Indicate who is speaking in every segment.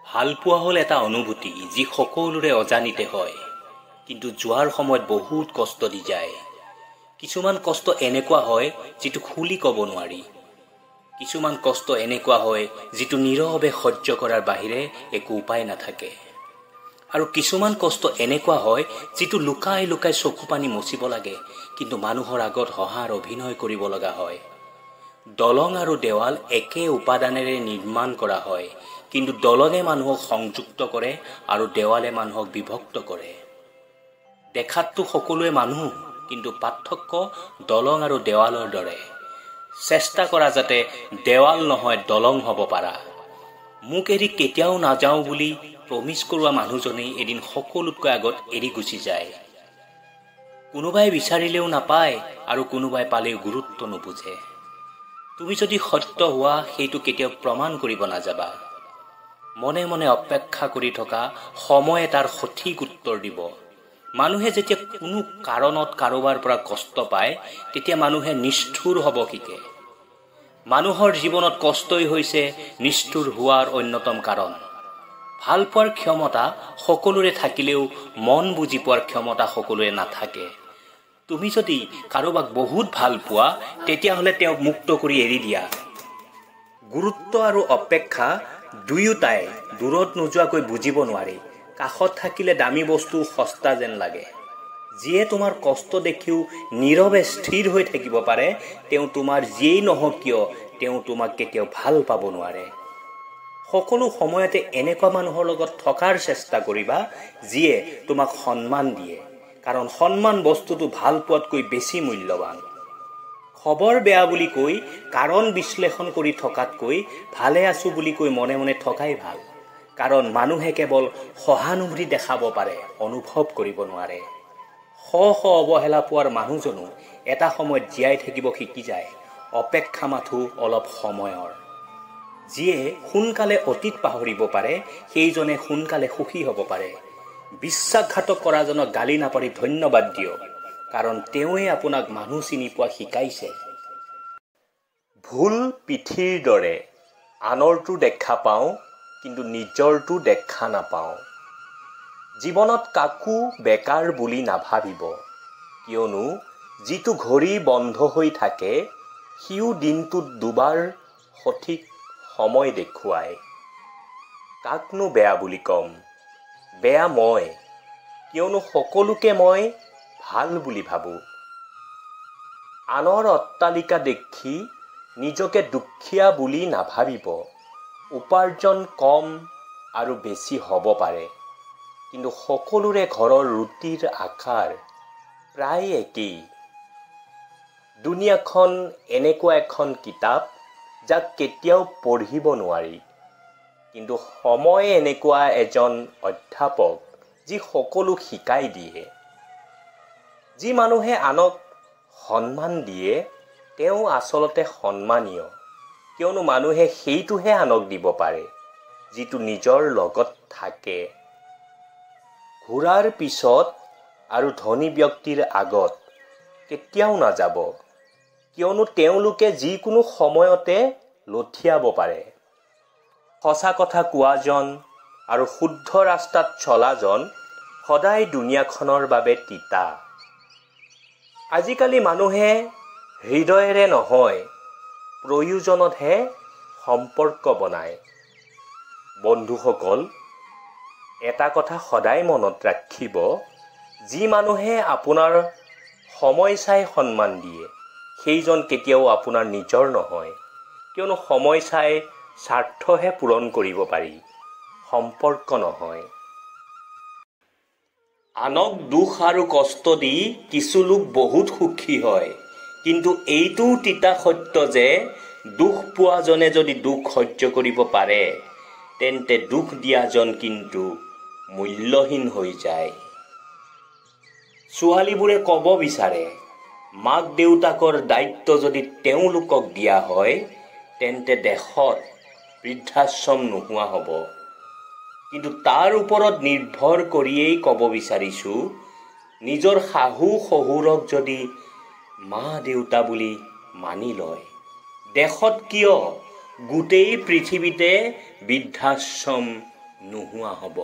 Speaker 1: ভাল পোৱা হ'ল এটা অনুভূতি যি সকলোৰে অজানিতে হয়, কিন্তু যোৱাৰ সময়ত বহুত কষ্ট দি যায়। কিছুমান কষ্ট এনেকুৱা হয় যিটো খুলি ক'ব নোৱাৰি। কিছুমান কষ্ট এনেকুৱা হয় যিটো নীৰৱে সহ্য কৰাৰ বাহিৰে একো উপায় নাথাকে। আৰু কিছুমান কষ্ট এনেকুৱা হয় যিটো লুকাই লুকাই চকু পানী মচিব লাগে, কিন্তু মানুহৰ আগত হহাৰ অভিনয় কৰিব লগা হয়। দলং আৰু দেৱাল একে উপাদানেৰে নিৰ্মাণ কৰা হয়, কিন্তু দলঙে মানুহক সংযুক্ত কৰে আৰু দেৱালে মানুহক বিভক্ত কৰে। দেখাততো সকলোৱে মানুহ, কিন্তু পাৰ্থক্য দলং আৰু দেৱালৰ দৰে। চেষ্টা কৰা যাতে দেৱাল নহয় দলং হ'ব পাৰা। মোক এৰি কেতিয়াও নাযাওঁ বুলি প্ৰমিছ কৰোৱা মানুহজনেই এদিন সকলোতকৈ আগত এৰি গুচি যায়। কোনোবাই বিচাৰিলেও নাপায় আৰু কোনোবাই পালেও গুৰুত্ব নুবুজে। তুমি যদি সত্য হোৱা সেইটো কেতিয়াও প্ৰমাণ কৰিব নাযাবা। মনে মনে অপেক্ষা কৰি থকা সময়ে তাৰ সঠিক উত্তৰ দিব। মানুহে যেতিয়া কোনো কাৰণত কাৰোবাৰ পৰা কষ্ট পায়, তেতিয়া মানুহে নিষ্ঠুৰ হ'ব শিকে। মানুহৰ জীৱনত কষ্টই হৈছে নিষ্ঠুৰ হোৱাৰ অন্যতম কাৰণ। ভাল পোৱাৰ ক্ষমতা সকলোৰে থাকিলেও মন বুজি পোৱাৰ ক্ষমতা সকলোৰে নাথাকে। তুমি যদি কাৰোবাক বহুত ভাল পোৱা, তেতিয়াহ'লে তেওঁক মুক্ত কৰি এৰি দিয়া। গুৰুত্ব আৰু অপেক্ষা দুয়োটাই দূৰত নোযোৱাকৈ বুজিব নোৱাৰি। কাষত থাকিলে দামী বস্তু সস্তা যেন লাগে। যিয়ে তোমাৰ কষ্ট দেখিও নীৰৱে স্থিৰ হৈ থাকিব পাৰে, তেওঁ তোমাৰ যিয়েই নহওক কিয় তেওঁ তোমাক কেতিয়াও ভাল পাব নোৱাৰে। সকলো সময়তে এনেকুৱা মানুহৰ লগত থকাৰ চেষ্টা কৰিবা যিয়ে তোমাক সন্মান দিয়ে, কাৰণ সন্মান বস্তুটো ভাল পোৱাতকৈ বেছি মূল্যৱান। খবৰ বেয়া বুলি কৈ কাৰণ বিশ্লেষণ কৰি থকাতকৈ ভালে আছো বুলি কৈ মনে মনে থকাই ভাল, কাৰণ মানুহে কেৱল সহানুভূতি দেখাব পাৰে, অনুভৱ কৰিব নোৱাৰে। অৱহেলা পোৱাৰ মানুহজনো এটা সময়ত জীয়াই থাকিব শিকি যায়। অপেক্ষা মাথো অলপ সময়ৰ। যিয়ে সোনকালে অতীত পাহৰিব পাৰে, সেইজনে সোনকালে সুখী হ'ব পাৰে। বিশ্বাসঘাতক কৰাজনক গালি নাপাৰি ধন্যবাদ দিয়ক, কাৰণ তেওঁৱে আপোনাক মানুহ চিনি পোৱা শিকাইছে। ভুল পিঠিৰ দৰে, আনৰটো দেখা পাওঁ কিন্তু নিজৰটো দেখা নাপাওঁ। জীৱনত কাকো বেকাৰ বুলি নাভাবিব, কিয়নো যিটো ঘড়ী বন্ধ হৈ থাকে সিও দিনটোত দুবাৰ সঠিক সময় দেখুৱায়। কাকনো বেয়া বুলি ক'ম? বেয়া মই, কিয়নো সকলোকে মই ভাল বুলি ভাবোঁ। আনৰ অট্টালিকা দেখি নিজকে দুখীয়া বুলি নাভাবিব। উপাৰ্জন কম আৰু বেছি হ'ব পাৰে, কিন্তু সকলোৰে ঘৰৰ ৰুটিৰ আকাৰ প্ৰায় একেই। দুনিয়াখন এনেকুৱা এখন কিতাপ যাক কেতিয়াও পঢ়িব নোৱাৰি, কিন্তু সময় এনেকুৱা এজন অধ্যাপক যি সকলো শিকাই দিয়ে। যি মানুহে আনক সন্মান দিয়ে তেওঁ আচলতে সন্মানীয়, কিয়নো মানুহে সেইটোহে আনক দিব পাৰে যিটো নিজৰ লগত থাকে। ঘোঁৰাৰ পিছত আৰু ধনী ব্যক্তিৰ আগত কেতিয়াও নাযাব, কিয়নো তেওঁলোকে যিকোনো সময়তে লঠিয়াব পাৰে। সঁচা কথা কোৱাজন আৰু শুদ্ধ ৰাস্তাত চলাজন সদায় দুনিয়াখনৰ বাবে তিতা। আজিকালি মানুহে হৃদয়েৰে নহয়, প্ৰয়োজনতহে সম্পৰ্ক বনায়। বন্ধুসকল, এটা কথা সদায় মনত ৰাখিব, যি মানুহে আপোনাৰ সময় চাই সন্মান দিয়ে সেইজন কেতিয়াও আপোনাৰ নিজৰ নহয়, কিয়নো সময় চাই স্বাৰ্থহে পূৰণ কৰিব পাৰি, সম্পৰ্ক নহয়। আনক দুখ আৰু কষ্ট দি কিছু লোক বহুত সুখী হয়, কিন্তু এইটোও তিতা সত্য যে দুখ পোৱাজনে যদি দুখ সহ্য কৰিব পাৰে, তেন্তে দুখ দিয়াজন কিন্তু মূল্যহীন হৈ যায়। ছোৱালীবোৰে ক'ব বিচাৰে, মাক দেউতাকৰ দায়িত্ব যদি তেওঁলোকক দিয়া হয়, তেন্তে দেশত বৃদ্ধাশ্ৰম নোহোৱা হ'ব। কিন্তু তাৰ ওপৰত নিৰ্ভৰ কৰিয়েই ক'ব বিচাৰিছোঁ, নিজৰ শাহু শহুৰক যদি মা দেউতা বুলি মানি লয়, দেশত কিয় গোটেই পৃথিৱীতে বৃদ্ধাশ্ৰম নোহোৱা হ'ব।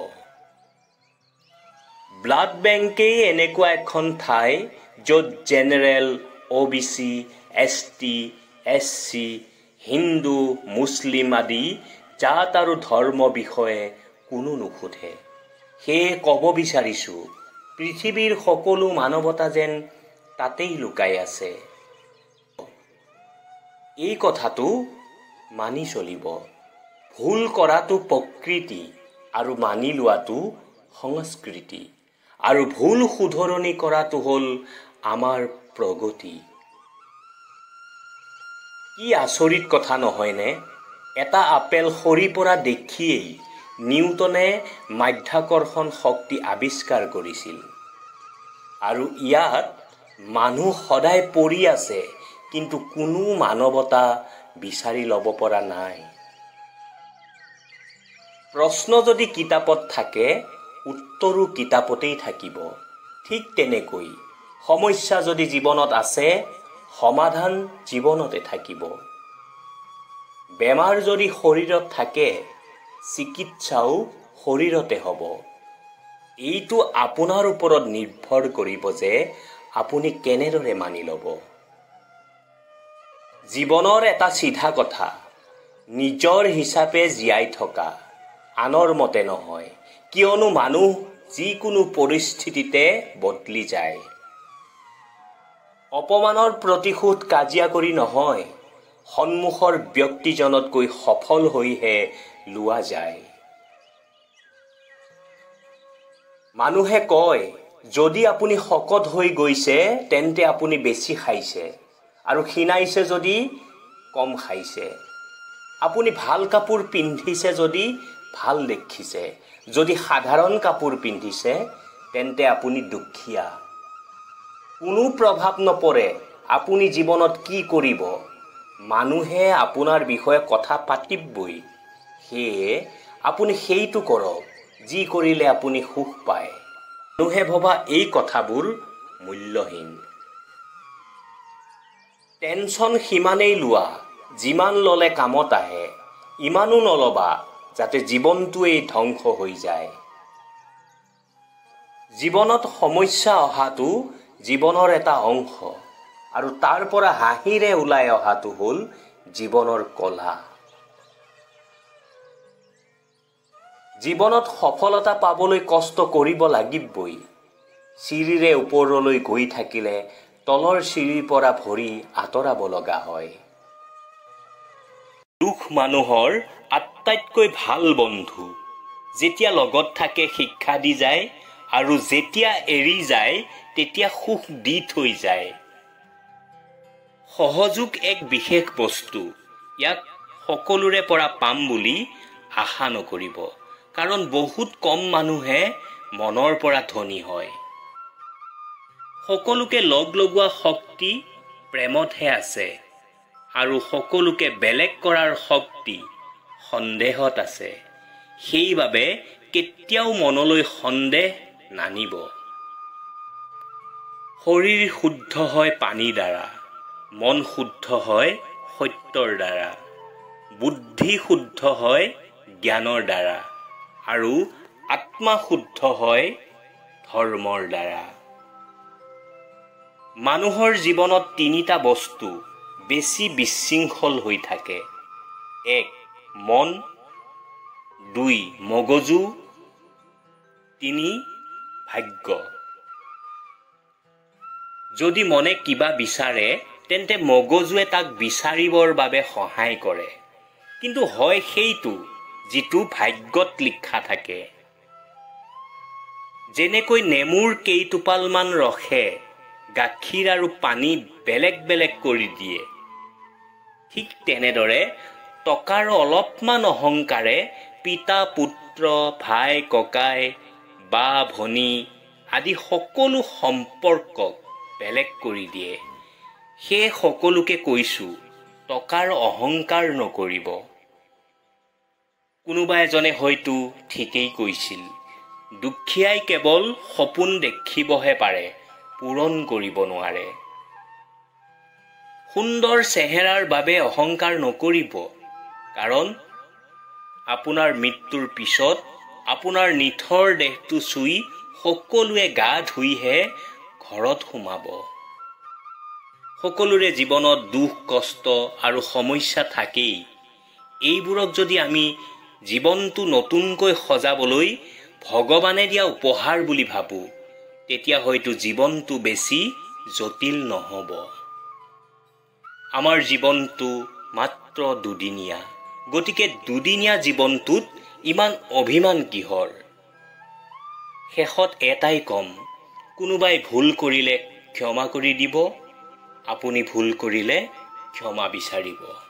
Speaker 1: ব্লাড বেংকেই এনেকুৱা এখন ঠাই য'ত জেনেৰেল, OBC, ST, SC, হিন্দু, মুছলিম আদি জাত আৰু ধৰ্ম বিষয়ে কোনো নুসুধে। সেয়ে ক'ব বিচাৰিছোঁ, পৃথিৱীৰ সকলো মানৱতা যেন তাতেই লুকাই আছে। এই কথাটো মানি চলিব। ভুল কৰাটো প্ৰকৃতি আৰু মানি লোৱাটো সংস্কৃতি, আৰু ভুল শুধৰণি কৰাটো হ'ল আমাৰ প্ৰগতি। কি আচৰিত কথা নহয়নে? এটা আপেল সৰি পৰা দেখিয়েই নিউটনে মাধ্যাকৰ্ষণ শক্তি আৱিষ্কাৰ কৰিছিল, আৰু ইয়াত মানুহ সদায় পৰি আছে, কিন্তু কোনো মানৱতা বিচাৰি ল'ব পৰা নাই। প্ৰশ্ন যদি কিতাপত থাকে, উত্তৰো কিতাপতেই থাকিব। ঠিক তেনেকৈ সমস্যা যদি জীৱনত আছে, সমাধান জীৱনতে থাকিব। বেমাৰ যদি শৰীৰত থাকে, চিকিৎসাও শৰীৰতে হ'ব। এইটো আপোনাৰ ওপৰত নিৰ্ভৰ কৰিব যে আপুনি কেনেদৰে মানি ল'ব। জীৱনৰ এটা চিধা কথা, নিজৰ হিচাপে জীয়াই থকা, আনৰ মতে নহয়, কিয়নো মানুহ যিকোনো পৰিস্থিতিতে বদলি যায়। অপমানৰ প্ৰতিশোধ কাজিয়া কৰি নহয়, সন্মুখৰ ব্যক্তিজনতকৈ সফল হৈহে লোৱা যায়। মানুহে কয়, যদি আপুনি শকত হৈ গৈছে তেন্তে আপুনি বেছি খাইছে, আৰু ক্ষীণাইছে যদি কম খাইছে। আপুনি ভাল কাপোৰ পিন্ধিছে যদি ভাল দেখিছে, যদি সাধাৰণ কাপোৰ পিন্ধিছে তেন্তে আপুনি দুখীয়া। কোনো প্ৰভাৱ নপৰে আপুনি জীৱনত কি কৰিব, মানুহে আপোনাৰ বিষয়ে কথা পাতিবই। সেয়ে আপুনি সেইটো কৰক যি কৰিলে আপুনি সুখ পায়। মানুহে ভবা এই কথাবোৰ মূল্যহীন। টেনচন সিমানেই লোৱা যিমান ল'লে কামত আহে, ইমানো নল'বা যাতে জীৱনটোৱেই ধ্বংস হৈ যায়। জীৱনত সমস্যা অহাটো জীৱনৰ এটা অংশ, আৰু তাৰ পৰা হাঁহিৰে ওলাই অহাটো হ'ল জীৱনৰ কলা। জীৱনত সফলতা পাবলৈ কষ্ট কৰিব লাগিবই। চিৰিৰে ওপৰলৈ গৈ থাকিলে তলৰ চিৰিৰ পৰা ভৰি আঁতৰাব লগা হয়। দুখ মানুহৰ আটাইতকৈ ভাল বন্ধু। যেতিয়া লগত থাকে শিক্ষা দি যায়, আৰু যেতিয়া এৰি যায় তেতিয়া সুখ দি থৈ যায়। সহযোগ এক বিশেষ বস্তু। ইয়াক সকলোৰে পৰা পাম বুলি আশা নকৰিব, কাৰণ বহুত কম মানুহে মনৰ পৰা ধনী হয়। সকলোকে লগ লগোৱা শক্তি প্ৰেমতহে আছে, আৰু সকলোকে বেলেগ কৰাৰ শক্তি সন্দেহত আছে। সেইবাবে কেতিয়াও মনলৈ সন্দেহ নানিব। শৰীৰ শুদ্ধ হয় পানীৰ দ্বাৰা, মন শুদ্ধ হয় সত্যৰ দ্বাৰা, বুদ্ধি শুদ্ধ হয় জ্ঞানৰ দ্বাৰা, আৰু আত্মা শুদ্ধ হয় ধৰ্মৰ দ্বাৰা। মানুহৰ জীৱনত তিনিটা বস্তু বেছি বিশৃংখল হৈ থাকে। 1. মন, 2. মগজু, 3. ভাগ্য। যদি মনে কিবা বিচাৰে তেন্তে মগজুৱে তাক বিচাৰিবৰ বাবে সহায় কৰে, কিন্তু হয় সেইটো যিটো ভাগ্যত লিখা থাকে। যেনেকৈ নেমুৰ কেইটোপালমান ৰসে গাখীৰ আৰু পানী বেলেগ বেলেগ কৰি দিয়ে, ঠিক তেনেদৰে টকাৰ অলপমান অহংকাৰে পিতা পুত্ৰ, ভাই ককাই, বা ভনী আদি সকলো সম্পৰ্কক বেলেগ কৰি দিয়ে। সেয়ে সকলোকে কৈছোঁ, টকাৰ অহংকাৰ নকৰিব। কোনোবা এজনে হয়তো ঠিকেই কৈছিল, দুখীয়াই কেৱল সপোন দেখিবহে পাৰে, পূৰণ কৰিব নোৱাৰে। সুন্দৰ চেহেৰাৰ বাবে অহংকাৰ নকৰিব, কাৰণ আপোনাৰ মৃত্যুৰ পিছত আপোনাৰ নিথৰ দেহটো চুই সকলোৱে গা ধুইহে ঘৰত সোমাব। সকলোৰে জীৱনত দুখ কষ্ট আৰু সমস্যা থাকেই। এইবোৰক যদি আমি জীৱনটো নতুনকৈ সজাবলৈ ভগৱানে দিয়া উপহাৰ বুলি ভাবোঁ, তেতিয়া হয়তো জীৱনটো বেছি জটিল নহ'ব। আমাৰ জীৱনটো মাত্ৰ দুদিনীয়া, গতিকে দুদিনীয়া জীৱনটোত ইমান অভিমান কিহৰ? শেষত এটাই কম, কোনোবাই ভুল কৰিলে ক্ষমা কৰি দিব, আপুনি ভুল কৰিলে ক্ষমা বিচাৰিব।